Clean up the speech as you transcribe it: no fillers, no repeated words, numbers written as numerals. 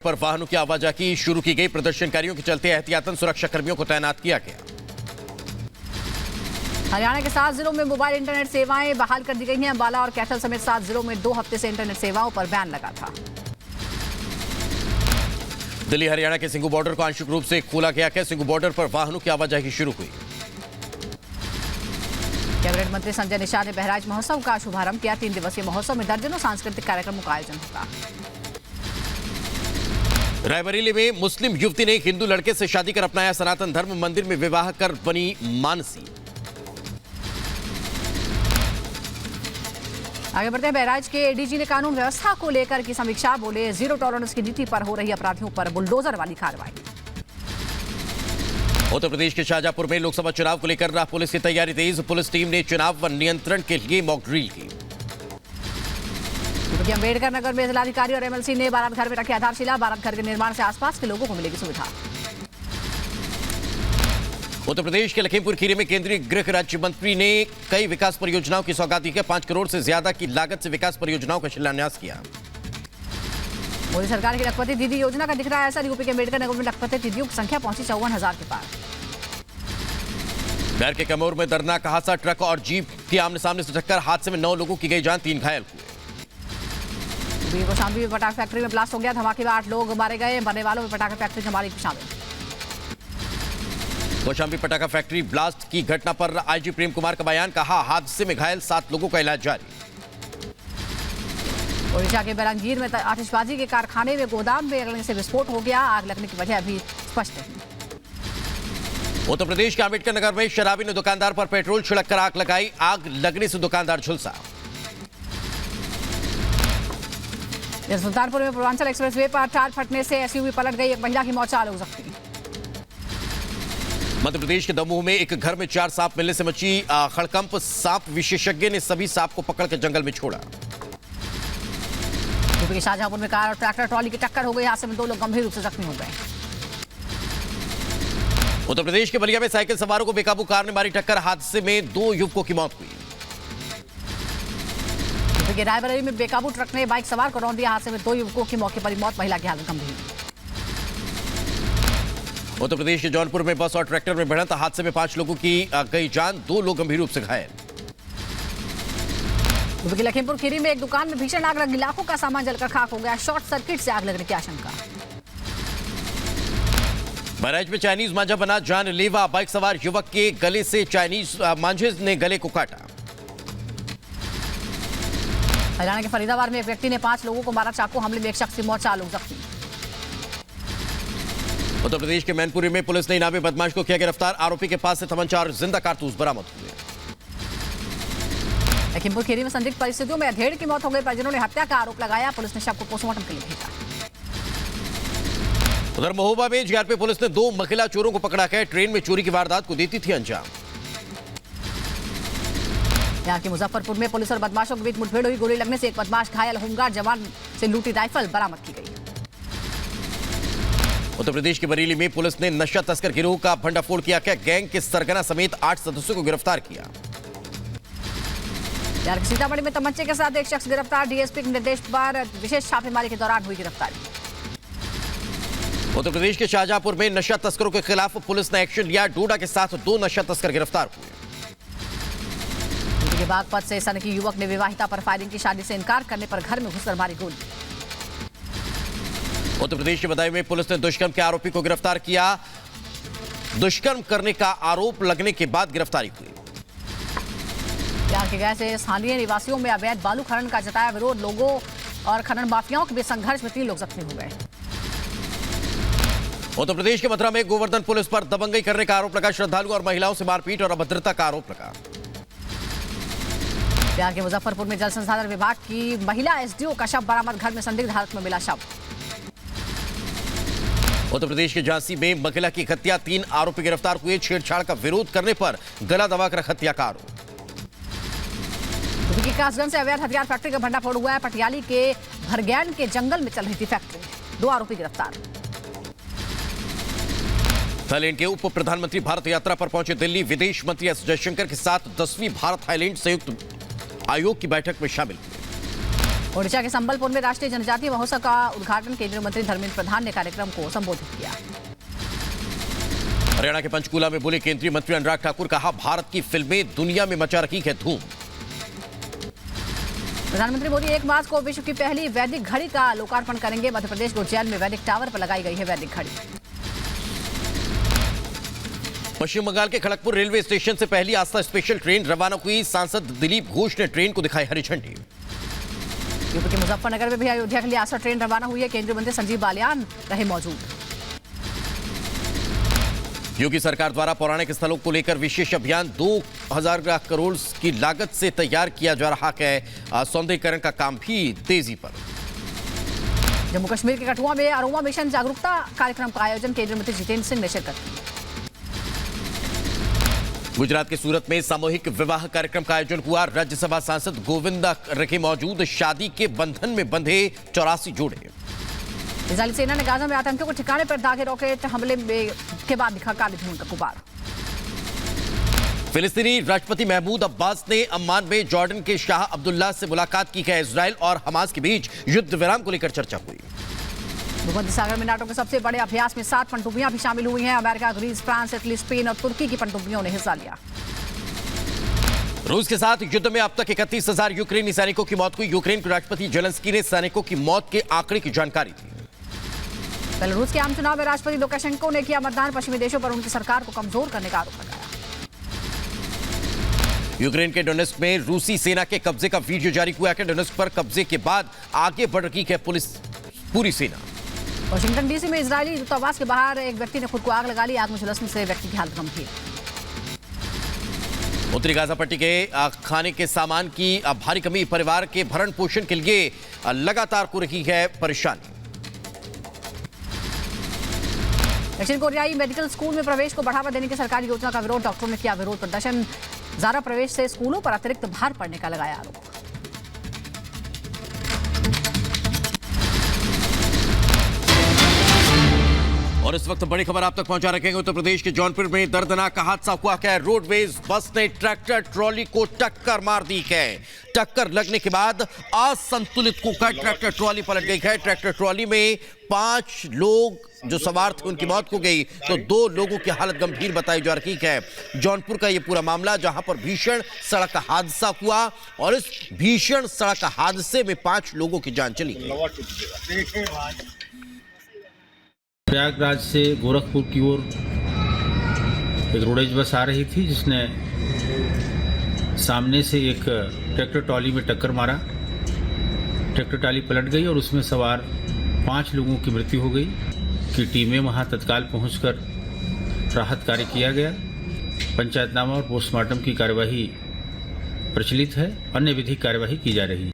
पर वाहनों की आवाजाही शुरू की गई। प्रदर्शनकारियों के चलते एहतियातन सुरक्षा कर्मियों को तैनात किया गया। हरियाणा के 7 जिलों में मोबाइल इंटरनेट सेवाएं बहाल कर दी गई हैं। अंबाला और कैथल समेत 7 जिलों में 2 हफ्ते से इंटरनेट सेवाओं पर बैन लगा था। दिल्ली हरियाणा के सिंघू बॉर्डर को आंशिक रूप से खोला गया है। सिंघू बॉर्डर पर वाहनों की आवाजाही शुरू हुई। कैबिनेट मंत्री संजय निषाद ने बहराइच महोत्सव का शुभारंभ किया। 3 दिवसीय महोत्सव में दर्जनों सांस्कृतिक कार्यक्रमों का आयोजन होगा। रायबरेली में मुस्लिम युवती ने हिंदू लड़के से शादी कर अपनाया सनातन धर्म। मंदिर में विवाह कर बनी मानसी। आगे बढ़ते हैं। बहराइच के एडीजी ने कानून व्यवस्था को लेकर की समीक्षा। बोले, जीरो टॉलरेंस की नीति पर हो रही अपराधियों पर बुलडोजर वाली कार्रवाई। उत्तर प्रदेश के शाहजहांपुर में लोकसभा चुनाव को लेकर पुलिस की तैयारी तेज। पुलिस टीम ने चुनाव नियंत्रण के लिए मॉक ड्रिल की। अम्बेडकर नगर में जिलाधिकारी और एमएलसी ने बारात घर में रखी आधारशिला। बारात घर के निर्माण से आसपास के लोगों को मिलेगी सुविधा। उत्तर प्रदेश के लखीमपुर खीरी में केंद्रीय गृह राज्य मंत्री ने कई विकास परियोजनाओं की सौगात दी। 5 करोड़ से ज्यादा की लागत से विकास परियोजनाओं का शिलान्यास किया। मोदी सरकार की लखपति दीदी योजना का दिख रहा है असर। यूपी के अम्बेडकर नगर में लखपति दीदियों की संख्या पहुंची 54,000 के पार। बिहार के कैमूर में दर्दनाक हादसा। ट्रक और जीप की आमने सामने से टक्कर। हादसे में 9 लोगों की गई जान, 3 घायल हुए। कौशाम्बी में पटाखा फैक्ट्री में ब्लास्ट हो गया। धमाके में 8 लोग मारे गए। मरने वालों में पटाखा फैक्ट्री के मालिक शामिल। कौशाम्बी पटाखा फैक्ट्री ब्लास्ट की घटना पर आईजी प्रेम कुमार का बयान। कहा, हादसे में घायल 7 लोगों का इलाज जारी। ओडिशा के बेलंगीर में आतिशबाजी के कारखाने में गोदाम में लगने से विस्फोट हो गया। आग लगने की वजह अभी स्पष्ट नहीं। उत्तर प्रदेश के अम्बेडकर नगर में शराबी ने दुकानदार पर पेट्रोल छिड़ककर आग लगाई। आग लगने से दुकानदार झुलसा। सुल्तानपुर में पूर्वांचल एक्सप्रेसवे पर टायर फटने से एसयूवी पलट गई। एक महिला की मौत, 4 लोग जख्मी। मध्य प्रदेश के दमोह में एक घर में 4 सांप मिलने से मची हड़कंप। सांप विशेषज्ञ ने सभी सांप को पकड़ कर जंगल में छोड़ा। यूपी के शाहजहांपुर में कार और ट्रैक्टर ट्रॉली की टक्कर हो गई। हादसे में 2 लोग गंभीर रूप से जख्मी हो गए। उत्तर प्रदेश के बलिया में साइकिल सवारों को बेकाबू कार ने मारी टक्कर। हादसे में 2 युवकों की मौत हुई। यूपी के रायबरेली में बेकाबू ट्रक ने बाइक सवार को रौंद दिया। हादसे में 2 युवकों की मौके पर ही मौत, महिला की हालत गंभीर। उत्तर प्रदेश के जौनपुर में बस और ट्रैक्टर में भिड़ंत। हादसे में 5 लोगों की गई जान, 2 लोग गंभीर रूप से घायल। यूपी के लखीमपुर खीरी में एक दुकान में भीषण आग लगी। लाखों का सामान जलकर खाक हो गया। शॉर्ट सर्किट से आग लगने की आशंका। बहराइच में चाइनीज मांझा बना जानलेवा। बाइक सवार युवक के गले से चाइनीज मांझे ने गले को काटा। हरियाणा के फरीदाबाद में एक व्यक्ति ने 5 लोगों को मारा। चाकू हमले में एक शख्स की मौत, 4 लोग जख्मी। उत्तर प्रदेश के मैनपुरी में पुलिस ने इनामी बदमाश को किया गिरफ्तार। आरोपी के पास से तमंचा और जिंदा कारतूस बरामद हुए। लखीमपुर खीरी में संदिग्ध परिस्थितियों में अधेड़ की मौत हो गई। परिजनों ने हत्या का आरोप लगाया। पुलिस ने शव को पोस्टमार्टम के लिए भेजा। उधर महोबा में जीआरपी पुलिस ने 2 महिला चोरों को पकड़ा है। ट्रेन में चोरी की वारदात को देती थी अंजाम। यहाँ के मुजफ्फरपुर में पुलिस और बदमाशों के बीच मुठभेड़ हुई। गोली लगने से एक बदमाश घायल। होमगार्ड जवान से लूटी राइफल बरामद की गई। उत्तर प्रदेश के बरेली में पुलिस ने नशा तस्कर गिरोह का भंडाफोड़ किया। गैंग के सरगना समेत 8 सदस्यों को गिरफ्तार किया। सीतामढ़ी में तमंचे के साथ एक शख्स गिरफ्तार। डीएसपी के निर्देश पर विशेष छापेमारी के दौरान हुई गिरफ्तारी। उत्तर प्रदेश के शाहजहांपुर में नशा तस्करों के खिलाफ पुलिस ने एक्शन लिया। डोडा के साथ 2 नशा तस्कर गिरफ्तार हुए। बागपत से सनकी युवक ने विवाहिता पर फायरिंग की। शादी से इनकार करने पर घर में घुसकर मारी गोली। उत्तर प्रदेश के बदायूं में पुलिस ने दुष्कर्म के आरोपी को गिरफ्तार किया। दुष्कर्म करने का आरोप लगने के बाद गिरफ्तारी हुई। बिहार के गए से स्थानीय निवासियों में अवैध बालू खनन का जताया विरोध। लोगों और खनन माफियाओं के बीच संघर्ष में 3 लोग जख्मी हो गए। उत्तर प्रदेश के मथुरा में गोवर्धन पुलिस पर दबंगई करने का आरोप लगा। श्रद्धालु और महिलाओं से मारपीट और अभद्रता का आरोप लगा। बिहार के मुजफ्फरपुर में जल संसाधन विभाग की महिला एसडीओ का शव बरामद। घर में संदिग्ध हालत में मिला शव। उत्तर प्रदेश के झांसी में महिला की हत्या। 3 आरोपी गिरफ्तार हुए। छेड़छाड़ का विरोध करने पर गला दबाकर हत्या का आरोप। यूपी के कासगंज से अवैध हथियार फैक्ट्री का भंडाफोड़ हुआ है। पटियाली के भरगैन के जंगल में चल रही थी फैक्ट्री। 2 आरोपी गिरफ्तार। थाईलैंड के उप प्रधानमंत्री भारत यात्रा पर पहुंचे दिल्ली। विदेश मंत्री एस जयशंकर के साथ 10वीं भारत थाईलैंड संयुक्त आयोग की बैठक में शामिल हुए। ओडिशा के संबलपुर में राष्ट्रीय जनजातीय महोत्सव का उद्घाटन केंद्रीय मंत्री धर्मेंद्र प्रधान ने कार्यक्रम को संबोधित किया। हरियाणा के पंचकूला में बोले केंद्रीय मंत्री अनुराग ठाकुर, कहा भारत की फिल्में दुनिया में मचा रही है धूम। प्रधानमंत्री मोदी 1 मार्च को विश्व की पहली वैदिक घड़ी का लोकार्पण करेंगे। मध्य प्रदेश के उज्जैन में वैदिक टावर पर लगाई गई है वैदिक घड़ी। पश्चिम बंगाल के खड़गपुर रेलवे स्टेशन से पहली आस्था स्पेशल ट्रेन रवाना हुई। सांसद दिलीप घोष ने ट्रेन को दिखाई हरी झंडी। यूपी के मुजफ्फरनगर में भी अयोध्या के लिए आस्था ट्रेन रवाना हुई है। केंद्रीय मंत्री संजीव बालियान रहे मौजूद। योगी सरकार द्वारा पौराणिक स्थलों को लेकर विशेष अभियान 2000 करोड़ की लागत से तैयार किया जा रहा है। सौंदर्यीकरण का काम भी तेजी पर। जम्मू कश्मीर के कठुआ में अरोमा मिशन जागरूकता कार्यक्रम का आयोजन केंद्रीय मंत्री जितेंद्र सिंह ने शिरकत की। गुजरात के सूरत में सामूहिक विवाह कार्यक्रम का आयोजन हुआ। राज्यसभा सांसद गोविंदा रखे मौजूद। शादी के बंधन में बंधे 84 जोड़े। इजरायली सेना ने गाजा में आतंकियों को ठिकाने पर दागे रॉकेट हमले के बाद दिखा काले धुएं का गुबार। फिलिस्तीनी राष्ट्रपति महमूद अब्बास ने अम्मान में जॉर्डन के शाह अब्दुल्ला से मुलाकात की है। इजरायल और हमास के बीच युद्ध विराम को लेकर चर्चा हुई। भूमध्य सागर में नाटो के सबसे बड़े अभ्यास में 7 पनडुब्बियां भी शामिल हुई हैं। America, Greece, France, Italy, Spain और तुर्की की पनडुब्बियों ने हिस्सा लिया। रूस के साथ युद्ध में अब तक 31,000 यूक्रेनी सैनिकों की मौत हुई। यूक्रेन के राष्ट्रपति जेलेंस्की ने सैनिकों की मौत के आंकड़े की जानकारी दी। बेलारूस के आम चुनाव में राष्ट्रपति लुकाशेंको ने किया मतदान। पश्चिमी देशों पर उनकी सरकार को कमजोर करने का आरोप लगाया। यूक्रेन के डोनेस्क में रूसी सेना के कब्जे का वीडियो जारी हुआ है। डोनेस्क पर कब्जे के बाद आगे बढ़ रही है पूरी सेना। वाशिंगटन डीसी में इजरायली दूतावास के बाहर एक व्यक्ति ने खुद को आग लगा ली। आग में झुलसने से व्यक्ति की हालत गंभीर। उत्तरी गाजा पट्टी के खाने के सामान की भारी कमी। परिवार के भरण पोषण के लिए लगातार हो रही है परेशानी। दक्षिण कोरियाई मेडिकल स्कूल में प्रवेश को बढ़ावा देने की सरकारी योजना का विरोध। डॉक्टरों ने किया विरोध प्रदर्शन। ज़ारा प्रवेश से स्कूलों पर अतिरिक्त भार पड़ने का लगाया आरोप। और इस वक्त बड़ी खबर आप तक पहुंचा रखेंगे। उत्तर प्रदेश के जौनपुर में दर्दनाक हादसा हुआ है। रोडवेज बस ने ट्रैक्टर ट्रॉली को टक्कर मार दी है। टक्कर लगने के बाद असंतुलित होकर ट्रैक्टर ट्रॉली पलट गई है। ट्रैक्टर ट्रॉली में 5 लोग जो सवार थे उनकी मौत हो गई, तो 2 लोगों की हालत गंभीर बताई जा रही है। जौनपुर का यह पूरा मामला, जहां पर भीषण सड़क हादसा हुआ और इस भीषण सड़क हादसे में 5 लोगों की जान चली गई। प्रयागराज से गोरखपुर की ओर एक रोडवेज बस आ रही थी, जिसने सामने से एक ट्रैक्टर ट्रॉली में टक्कर मारा। ट्रैक्टर ट्रॉली पलट गई और उसमें सवार 5 लोगों की मृत्यु हो गई। की टीमें वहां तत्काल पहुंचकर राहत कार्य किया गया। पंचायतनामा और पोस्टमार्टम की कार्यवाही प्रचलित है। अन्य विधिक कार्यवाही की जा रही है।